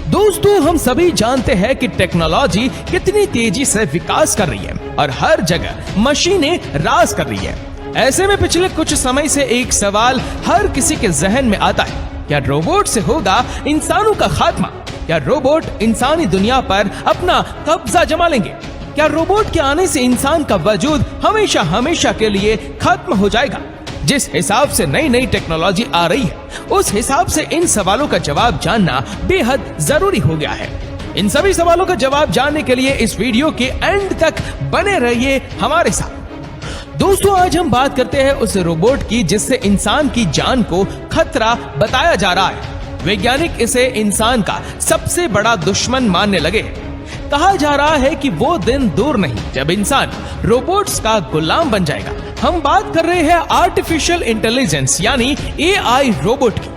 दोस्तों, हम सभी जानते हैं कि टेक्नोलॉजी कितनी तेजी से विकास कर रही है और हर जगह मशीनें राज कर रही है। ऐसे में पिछले कुछ समय से एक सवाल हर किसी के जहन में आता है, क्या रोबोट से होगा इंसानों का खात्मा? क्या रोबोट इंसानी दुनिया पर अपना कब्जा जमा लेंगे? क्या रोबोट के आने से इंसान का वजूद हमेशा हमेशा के लिए खत्म हो जाएगा? जिस हिसाब से नई नई टेक्नोलॉजी आ रही है, उस हिसाब से इन सवालों का जवाब जानना बेहद जरूरी हो गया है। इन सभी सवालों का जवाब जानने के लिए इस वीडियो के एंड तक बने रहिए हमारे साथ। दोस्तों, आज हम बात करते हैं उस रोबोट की जिससे इंसान की जान को खतरा बताया जा रहा है। वैज्ञानिक इसे इंसान का सबसे बड़ा दुश्मन मानने लगे हैं। कहा जा रहा है कि वो दिन दूर नहीं जब इंसान रोबोट्स का गुलाम बन जाएगा। हम बात कर रहे हैं आर्टिफिशियल इंटेलिजेंस यानी एआई रोबोट की।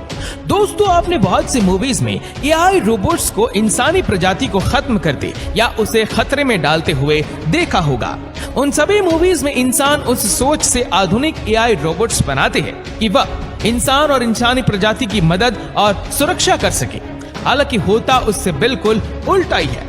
दोस्तों, आपने बहुत सी मूवीज में एआई रोबोट्स को इंसानी प्रजाति को खत्म करते या उसे खतरे में डालते हुए देखा होगा। उन सभी मूवीज में इंसान उस सोच से आधुनिक एआई रोबोट्स बनाते हैं कि वह इंसान और इंसानी प्रजाति की मदद और सुरक्षा कर सके। हालांकि होता उससे बिल्कुल उल्टा ही है।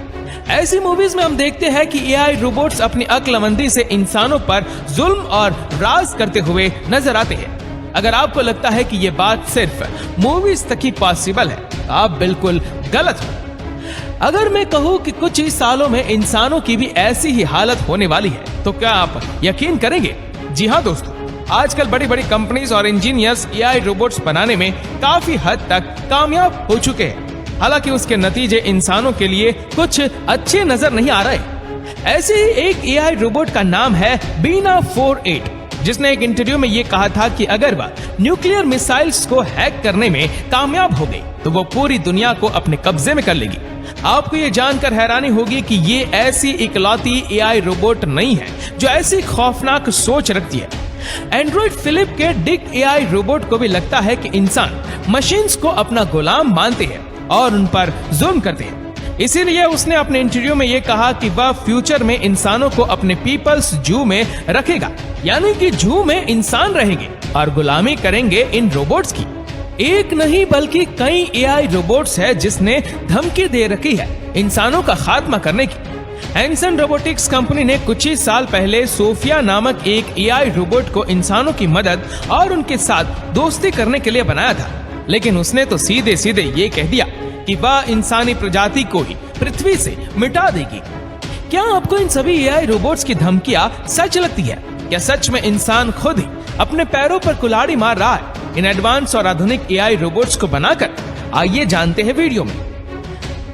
ऐसी मूवीज में हम देखते हैं कि एआई रोबोट्स अपनी अक्लमंदी से इंसानों पर जुल्म और राज करते हुए नजर आते हैं। अगर आपको लगता है कि ये बात सिर्फ मूवीज तक ही पॉसिबल है, तो आप बिल्कुल गलत हो। अगर मैं कहूँ कि कुछ ही सालों में इंसानों की भी ऐसी ही हालत होने वाली है, तो क्या आप यकीन करेंगे? जी हाँ दोस्तों, आजकल बड़ी बड़ी कंपनीज और इंजीनियर्स एआई रोबोट्स बनाने में काफी हद तक कामयाब हो चुके हैं। हालांकि उसके नतीजे इंसानों के लिए कुछ अच्छे नजर नहीं आ रहे। ऐसे ही एक एआई रोबोट का नाम है बीना 48, जिसने एक इंटरव्यू में ये कहा था कि अगर वह न्यूक्लियर मिसाइल्स को हैक करने में कामयाब हो गई तो वो पूरी दुनिया को अपने कब्जे में कर लेगी। आपको ये जानकर हैरानी होगी कि ये ऐसी इकलौती एआई रोबोट नहीं है जो ऐसी खौफनाक सोच रखती है। Android Philip K Dick AI robot को भी लगता है कि इंसान मशीन्स को अपना गुलाम मानते हैं और उन पर जुल्म करते हैं। इसीलिए उसने अपने इंटरव्यू में यह कहा कि वह फ्यूचर में इंसानों को अपने पीपल्स जू में रखेगा, यानी कि जू में इंसान रहेंगे और गुलामी करेंगे इन रोबोट्स की। एक नहीं बल्कि कई एआई रोबोट्स है जिसने धमकी दे रखी है इंसानों का खात्मा करने की। हैंसन रोबोटिक्स कंपनी ने कुछ ही साल पहले सोफिया नामक एक एआई रोबोट को इंसानों की मदद और उनके साथ दोस्ती करने के लिए बनाया था, लेकिन उसने तो सीधे सीधे ये कह दिया कि वह इंसानी प्रजाति को ही पृथ्वी से मिटा देगी। क्या आपको इन सभी एआई रोबोट्स की धमकियां सच लगती है? क्या सच में इंसान खुद ही अपने पैरों पर कुल्हाड़ी मार रहा है इन एडवांस और आधुनिक एआई रोबोट्स को बनाकर? आइए जानते हैं वीडियो में।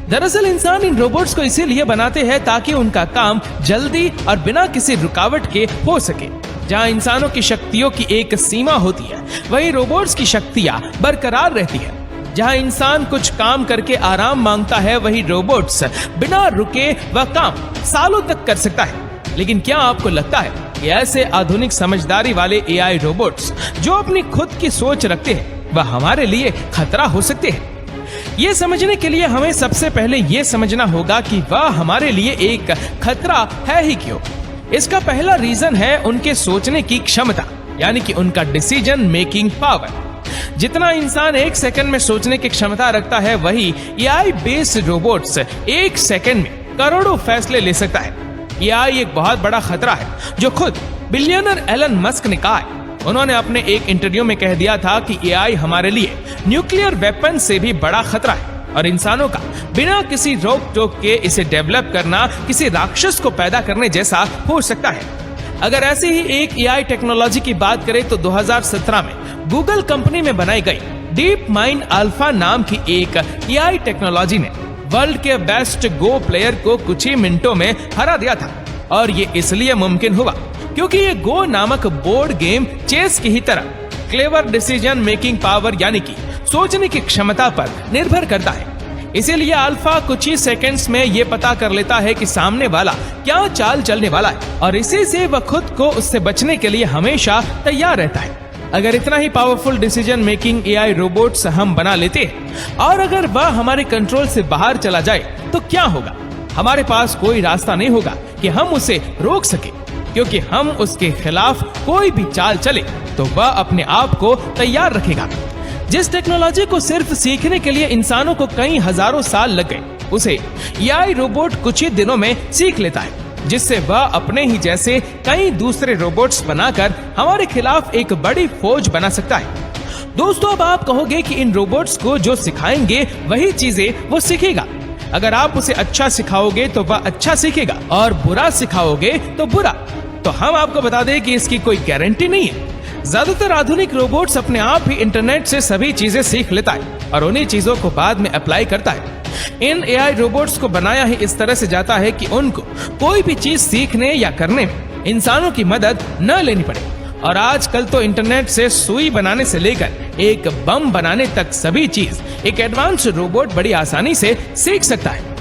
दरअसल इंसान इन रोबोट्स को इसीलिए बनाते हैं ताकि उनका काम जल्दी और बिना किसी रुकावट के हो सके। जहां इंसानों की शक्तियों की एक सीमा होती है, वहीं रोबोट्स की शक्तियां बरकरार रहती है। जहां इंसान कुछ काम करके आराम मांगता है, वहीं रोबोट्स बिना रुके वह काम सालों तक कर सकता है। लेकिन क्या आपको लगता है कि ऐसे आधुनिक समझदारी वाले एआई रोबोट्स जो अपनी खुद की सोच रखते हैं, वह हमारे लिए खतरा हो सकते हैं? ये समझने के लिए हमें सबसे पहले ये समझना होगा कि वह हमारे लिए एक खतरा है ही क्यों। इसका पहला रीजन है उनके सोचने की क्षमता, यानी कि उनका डिसीजन मेकिंग पावर। जितना इंसान एक सेकंड में सोचने की क्षमता रखता है, वही एआई बेस्ड रोबोट्स एक सेकंड में करोड़ों फैसले ले सकता है। एआई एक बहुत बड़ा खतरा है जो खुद बिलियनर एलन मस्क ने कहा है। उन्होंने अपने एक इंटरव्यू में कह दिया था कि एआई हमारे लिए न्यूक्लियर वेपन से भी बड़ा खतरा है और इंसानों का बिना किसी रोक टोक के इसे डेवलप करना किसी राक्षस को पैदा करने जैसा हो सकता है। अगर ऐसी ही एक एआई टेक्नोलॉजी की बात करें तो 2017 में गूगल कंपनी में बनाई गई डीप माइंड अल्फा नाम की एक एआई टेक्नोलॉजी ने वर्ल्ड के बेस्ट गो प्लेयर को कुछ ही मिनटों में हरा दिया था। और ये इसलिए मुमकिन हुआ क्योंकि ये गो नामक बोर्ड गेम चेस की ही तरह क्लेवर डिसीजन मेकिंग पावर यानी कि सोचने की क्षमता पर निर्भर करता है। इसीलिए अल्फा कुछ ही सेकंड्स में ये पता कर लेता है कि सामने वाला क्या चाल चलने वाला है और इसी से वह खुद को उससे बचने के लिए हमेशा तैयार रहता है। अगर इतना ही powerful decision making AI robots हम बना लेते हैं और अगर वह हमारे कंट्रोल से बाहर चला जाए तो क्या होगा? हमारे पास कोई रास्ता नहीं होगा कि हम उसे रोक सके, क्योंकि हम उसके खिलाफ कोई भी चाल चले तो वह अपने आप को तैयार रखेगा। जिस टेक्नोलॉजी को सिर्फ सीखने के लिए इंसानों को कई हजारों साल लग गए, उसे एआई रोबोट कुछ ही दिनों में सीख लेता है, जिससे वह अपने ही जैसे कई दूसरे रोबोट्स बनाकर हमारे खिलाफ एक बड़ी फौज बना सकता है। दोस्तों, अब आप कहोगे कि इन रोबोट्स को जो सिखाएंगे वही चीजें वो सीखेगा। अगर आप उसे अच्छा सिखाओगे तो वह अच्छा सीखेगा और बुरा सिखाओगे तो बुरा। तो हम आपको बता दें कि इसकी कोई गारंटी नहीं है। ज्यादातर आधुनिक रोबोट्स अपने आप ही इंटरनेट से सभी चीजें सीख लेता है और उन्हीं चीजों को बाद में अप्लाई करता है। इन एआई रोबोट्स को बनाया ही इस तरह से जाता है कि उनको कोई भी चीज सीखने या करने में इंसानों की मदद न लेनी पड़े। और आजकल तो इंटरनेट से सुई बनाने से लेकर एक बम बनाने तक सभी चीज एक एडवांस रोबोट बड़ी आसानी से सीख सकता है।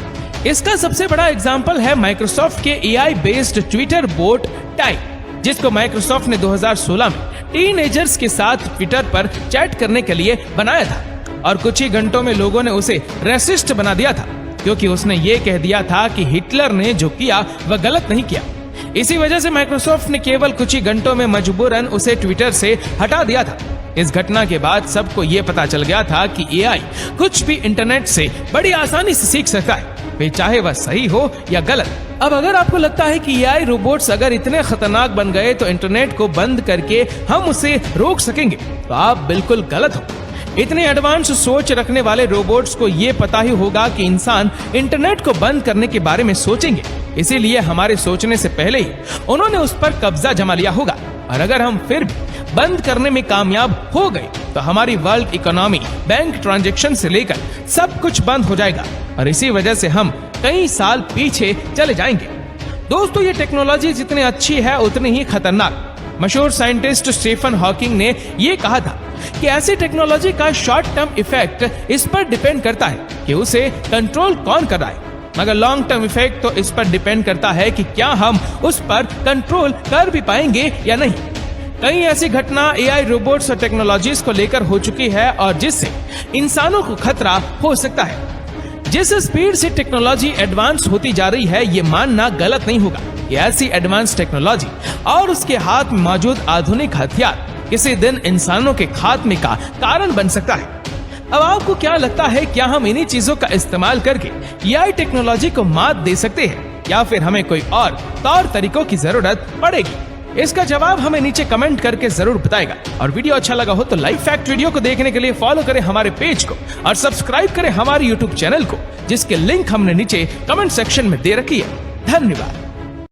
इसका सबसे बड़ा एग्जाम्पल है माइक्रोसॉफ्ट के AI based Twitter boat type, जिसको माइक्रोसॉफ्ट ने 2016 में टीनेजर्स के साथ ट्विटर पर चैट करने के लिए बनाया था और कुछ ही घंटों में लोगों ने उसे रेसिस्ट बना दिया था, क्योंकि उसने ये कह दिया था कि हिटलर ने जो किया वह गलत नहीं किया। इसी वजह से माइक्रोसॉफ्ट ने केवल कुछ ही घंटों में मजबूरन उसे ट्विटर से हटा दिया था। इस घटना के बाद सबको ये पता चल गया था कि एआई कुछ भी इंटरनेट से बड़ी आसानी से सीख सकता है, फिर चाहे वह सही हो या गलत। अब अगर आपको लगता है कि एआई रोबोट्स अगर इतने खतरनाक बन गए तो इंटरनेट को बंद करके हम उसे रोक सकेंगे, तो आप बिल्कुल गलत हो। इतने एडवांस सोच रखने वाले रोबोट्स को ये पता ही होगा कि इंसान इंटरनेट को बंद करने के बारे में सोचेंगे, इसीलिए हमारे सोचने से पहले ही उन्होंने उस पर कब्जा जमा लिया होगा। और अगर हम फिर भी बंद करने में कामयाब हो गए तो हमारी वर्ल्ड इकोनॉमी, बैंक ट्रांजैक्शन से लेकर सब कुछ बंद हो जाएगा और इसी वजह से हम कई साल पीछे चले जाएंगे। दोस्तों, ये टेक्नोलॉजी जितनी अच्छी है उतनी ही खतरनाक। मशहूर साइंटिस्ट स्टीफन हॉकिंग ने ये कहा था कि ऐसी टेक्नोलॉजी का शॉर्ट टर्म इफेक्ट इस पर डिपेंड करता है कि उसे कंट्रोल कौन कर रहा है, मगर लॉन्ग टर्म इफेक्ट तो इस पर डिपेंड करता है कि क्या हम उस पर कंट्रोल कर भी पाएंगे या नहीं। कई ऐसी घटना एआई रोबोट्स और टेक्नोलॉजीज को लेकर हो चुकी है और जिससे इंसानों को खतरा हो सकता है। जिस स्पीड से टेक्नोलॉजी एडवांस होती जा रही है, ये मानना गलत नहीं होगा कि ऐसी एडवांस टेक्नोलॉजी और उसके हाथ में मौजूद आधुनिक हथियार किसी दिन इंसानों के खात्मे का कारण बन सकता है। अब आपको क्या लगता है, क्या हम इन्हीं चीजों का इस्तेमाल करके एआई टेक्नोलॉजी को मात दे सकते हैं या फिर हमें कोई और तौर तरीकों की जरूरत पड़ेगी? इसका जवाब हमें नीचे कमेंट करके जरूर बताएगा। और वीडियो अच्छा लगा हो तो लाइव फैक्ट वीडियो को देखने के लिए फॉलो करें हमारे पेज को और सब्सक्राइब करें हमारे यूट्यूब चैनल को, जिसके लिंक हमने नीचे कमेंट सेक्शन में दे रखी है। धन्यवाद।